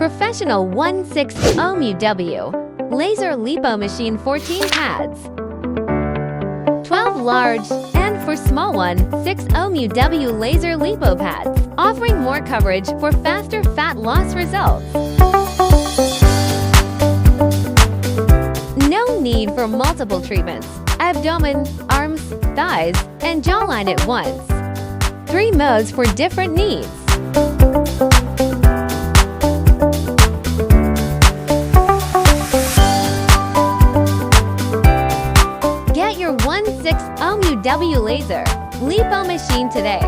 Professional 1/6 Laser Lipo Machine 14 pads. 12 large and for small 1/6 Laser Lipo pads, offering more coverage for faster fat loss results. No need for multiple treatments. Abdomen, arms, thighs, and jawline at once. 3 modes for different needs. Get your 1/6 Laser Lipo Machine today.